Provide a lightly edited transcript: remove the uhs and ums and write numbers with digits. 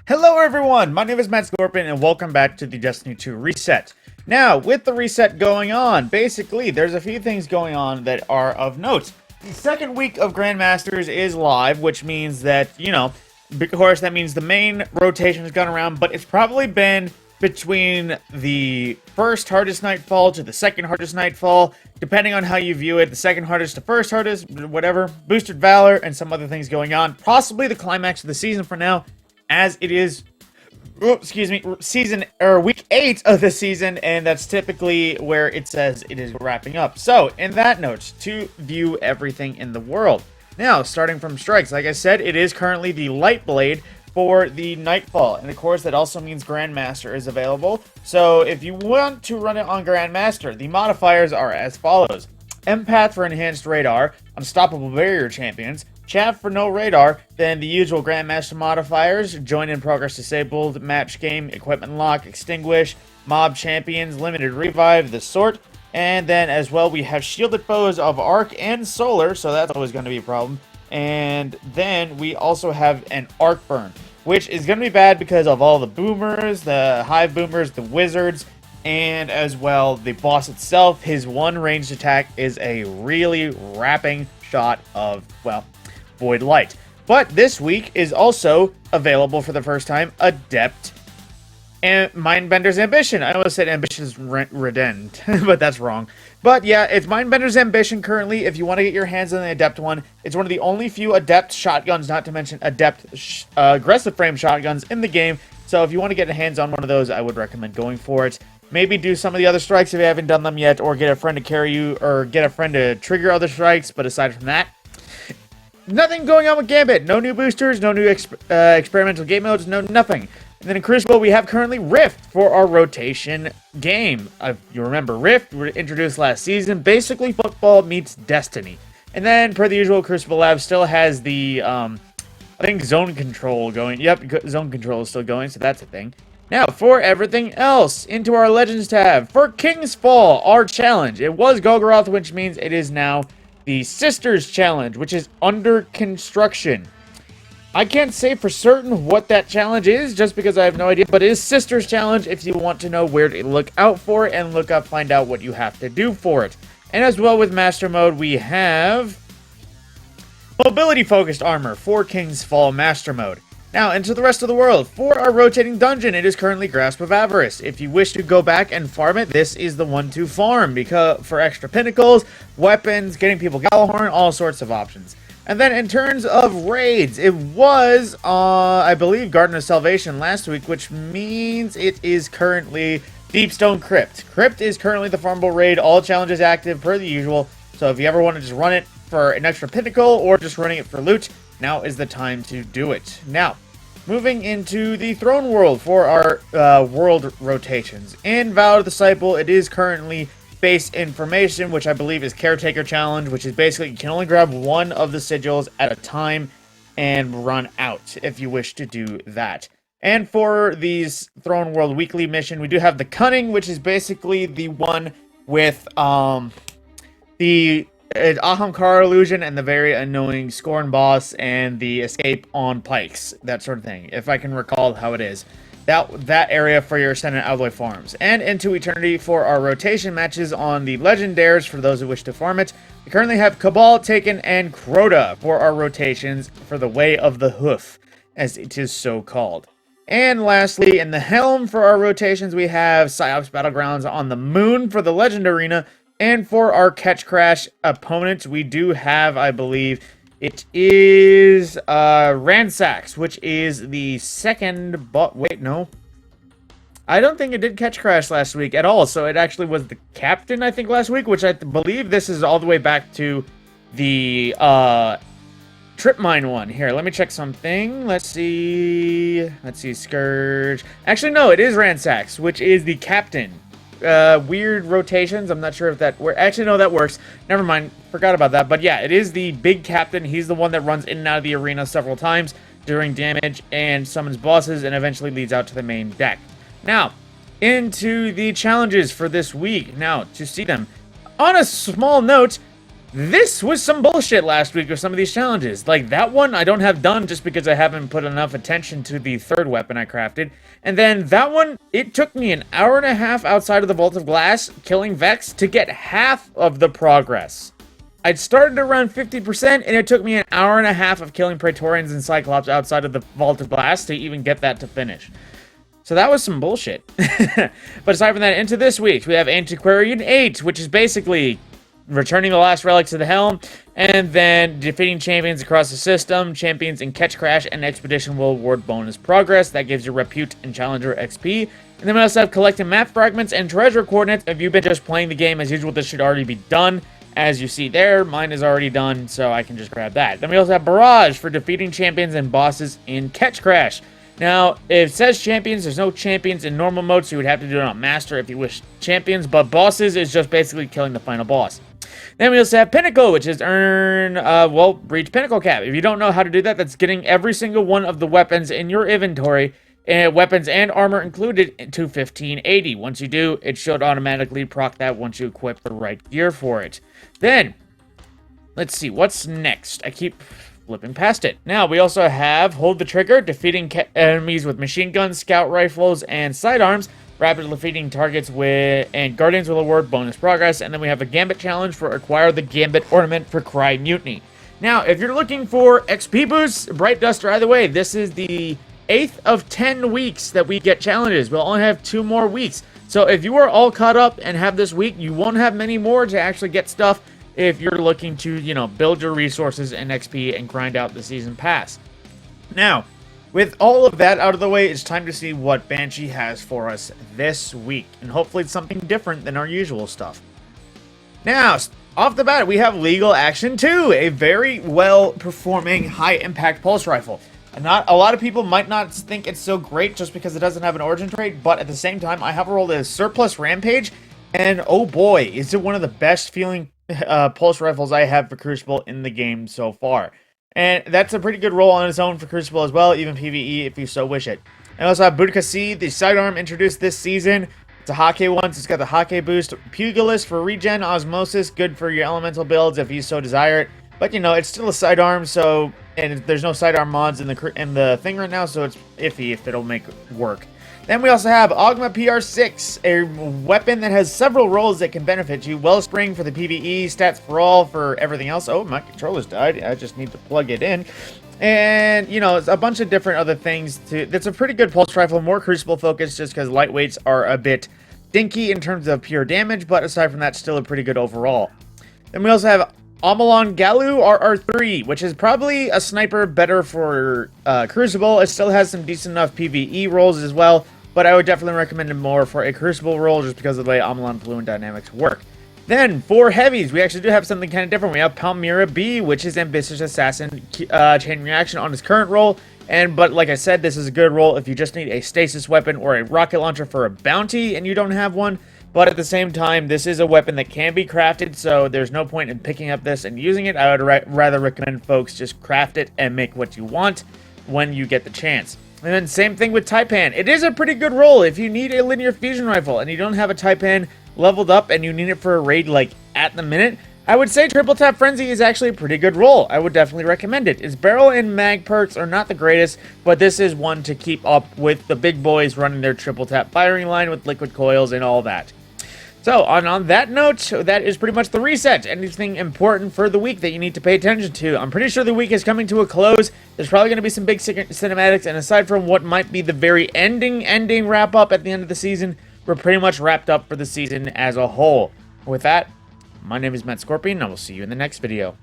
Hello everyone, my name is Matt Scorpion and welcome back to the Destiny 2 reset. Now, with the reset going on, basically there's a few things going on that are of note. The second week of Grandmasters is live, which means that, of course that means the main rotation has gone around, but it's probably been between the first hardest nightfall to the second hardest nightfall, depending on how you view it, the second hardest to first hardest, whatever, boosted valor, and some other things going on. Possibly the climax of the season for now, as it is, week 8 of the season, and that's typically where it says it is wrapping up. So, in that note, to view everything in the world. Now, starting from strikes, like I said, it is currently the light blade for the nightfall, and of course that also means Grandmaster is available. So, if you want to run it on Grandmaster, the modifiers are as follows: Empath for enhanced radar, Unstoppable barrier champions, Chaff for no radar, then the usual Grandmaster modifiers: join in progress disabled, match game, equipment lock, extinguish, mob champions, limited revive, the sort, and then as well we have shielded foes of arc and solar, so that's always going to be a problem. And then we also have an arc burn, which is going to be bad because of all the boomers, the hive boomers, the wizards, and as well the boss itself. His one ranged attack is a really wrapping shot of, well, Void Light. But this week is also available for the first time Adept and Mindbender's Ambition. I almost said Ambition's Redend, but that's wrong. But yeah, it's Mindbender's Ambition currently. If you want to get your hands on the Adept one, it's one of the only few Adept shotguns, not to mention Adept aggressive frame shotguns in the game. So if you want to get your hands on one of those, I would recommend going for it. Maybe do some of the other strikes if you haven't done them yet, or get a friend to carry you, or get a friend to trigger other strikes. But aside from that, nothing going on with Gambit. No new boosters, no new experimental game modes, no nothing. And then in Crucible, we have currently Rift for our rotation game. You remember Rift, we were introduced last season. Basically, football meets Destiny. And then, per the usual, Crucible Lab still has the, I think, zone control going. Yep, zone control is still going, so that's a thing. Now, for everything else, into our Legends tab. For King's Fall, our challenge. It was Golgoroth, which means it is now the Sisters Challenge, which is under construction. I can't say for certain what that challenge is, just because I have no idea, but it is Sisters Challenge if you want to know where to look out for it and find out what you have to do for it. And as well with Master Mode, we have Mobility-focused armor for King's Fall Master Mode. Now, into the rest of the world. For our rotating dungeon, it is currently Grasp of Avarice. If you wish to go back and farm it, this is the one to farm, because for extra pinnacles, weapons, getting people Gallahorn, all sorts of options. And then in terms of raids, it was, I believe, Garden of Salvation last week, which means it is currently Deepstone Crypt. Crypt is currently the farmable raid, all challenges active per the usual, so if you ever want to just run it for an extra pinnacle or just running it for loot, now is the time to do it. Now, moving into the Throne World for our world rotations. In Vow of the Disciple, it is currently base information, which I believe is Caretaker Challenge, which is basically you can only grab one of the sigils at a time and run out if you wish to do that. And for these Throne World weekly mission, we do have the Cunning, which is basically the one with the Ahamkara illusion and the very annoying Scorn boss and the escape on pikes, that sort of thing, if I can recall how it is. That area for your Ascendant Alloy farms. And into Eternity for our rotation matches on the Legendaires for those who wish to farm it. We currently have Cabal, Taken, and Crota for our rotations for the Way of the Hoof, as it is so called. And lastly, in the Helm for our rotations, we have Psyops Battlegrounds on the Moon for the Legend Arena. And for our Catch Crash opponents, we do have, I believe, it is Ransacks, which is the second, but wait, no. I don't think it did Catch Crash last week at all, so it actually was the captain, I think, last week, which I believe this is all the way back to the Trip Mine one. Here, let me check something. Let's see, Scourge. Actually, no, it is Ransacks, which is the captain. Weird rotations. I'm not sure if that works. Actually, no, that works. Never mind. Forgot about that. But yeah, it is the big captain. He's the one that runs in and out of the arena several times during damage and summons bosses and eventually leads out to the main deck. Now, into the challenges for this week. Now, to see them. On a small note, This was some bullshit last week with some of these challenges. Like, that one I don't have done just because I haven't put enough attention to the third weapon I crafted. And then that one, it took me an hour and a half outside of the Vault of Glass, killing Vex, to get half of the progress. I'd started around 50%, and it took me an hour and a half of killing Praetorians and Cyclops outside of the Vault of Glass to even get that to finish. So that was some bullshit. But aside from that, into this week, we have Antiquarian 8, which is basically returning the last relic to the helm, and then defeating champions across the system. Champions in Catch Crash and Expedition will award bonus progress. That gives you Repute and Challenger XP. And then we also have collecting map fragments and treasure coordinates. If you've been just playing the game as usual, this should already be done. As you see there, mine is already done, so I can just grab that. Then we also have Barrage for defeating champions and bosses in Catch Crash. Now, it says champions, there's no champions in normal mode, so you would have to do it on Master if you wish champions, but bosses is just basically killing the final boss. Then we also have Pinnacle, which is reach Pinnacle Cap. If you don't know how to do that, that's getting every single one of the weapons in your inventory, weapons and armor included, to 1580. Once you do, it should automatically proc that once you equip the right gear for it. Then, let's see, what's next? I keep flipping past it. Now, we also have Hold the Trigger, defeating enemies with machine guns, scout rifles, and sidearms. Rapid defeating targets and Guardians will award bonus progress. And then we have a Gambit challenge for acquire the Gambit ornament for Cry Mutiny. Now, if you're looking for XP boosts, Bright Dust or either way, this is the 8th of 10 weeks that we get challenges. We'll only have 2 more weeks. So if you are all caught up and have this week, you won't have many more to actually get stuff if you're looking to, you know, build your resources and XP and grind out the season pass. Now, with all of that out of the way, it's time to see what Banshee has for us this week. And hopefully it's something different than our usual stuff. Now, off the bat, we have Legal Action 2, a very well-performing, high-impact pulse rifle. And not a lot of people might not think it's so great just because it doesn't have an origin trait, but at the same time, I have rolled a Surplus Rampage, and oh boy, is it one of the best feeling pulse rifles I have for Crucible in the game so far. And that's a pretty good roll on its own for Crucible as well, even PvE if you so wish it. And also have Budka, the sidearm introduced this season. It's a Hake one, so it's got the Hake boost. Pugilist for regen, Osmosis, good for your elemental builds if you so desire it. But you know, it's still a sidearm, so and there's no sidearm mods in the thing right now, so it's iffy if it'll make it work. Then we also have Ogma PR6, a weapon that has several roles that can benefit you. Wellspring for the PvE, Stats for All for everything else. Oh, my controller's died. I just need to plug it in. And, you know, it's a bunch of different other things. That's a pretty good pulse rifle, more Crucible focused just because lightweights are a bit dinky in terms of pure damage, but aside from that, still a pretty good overall. Then we also have Amalon Galu RR3, which is probably a sniper better for Crucible. It still has some decent enough PvE rolls as well, but I would definitely recommend it more for a Crucible roll just because of the way Amalon Fluent dynamics work. Then, for heavies, we actually do have something kind of different. We have Palmyra B, which is Ambitious Assassin chain reaction on his current roll. But like I said, this is a good roll if you just need a stasis weapon or a rocket launcher for a bounty and you don't have one. But at the same time, this is a weapon that can be crafted, so there's no point in picking up this and using it. I would rather recommend folks just craft it and make what you want when you get the chance. And then same thing with Taipan. It is a pretty good roll if you need a linear fusion rifle and you don't have a Taipan leveled up and you need it for a raid like at the minute. I would say Triple Tap Frenzy is actually a pretty good roll. I would definitely recommend it. Its barrel and mag perks are not the greatest, but this is one to keep up with the big boys running their triple tap firing line with liquid coils and all that. So, on that note, that is pretty much the reset. Anything important for the week that you need to pay attention to? I'm pretty sure the week is coming to a close. There's probably going to be some big cinematics, and aside from what might be the very ending wrap-up at the end of the season, we're pretty much wrapped up for the season as a whole. With that, my name is Matt Scorpion, and I will see you in the next video.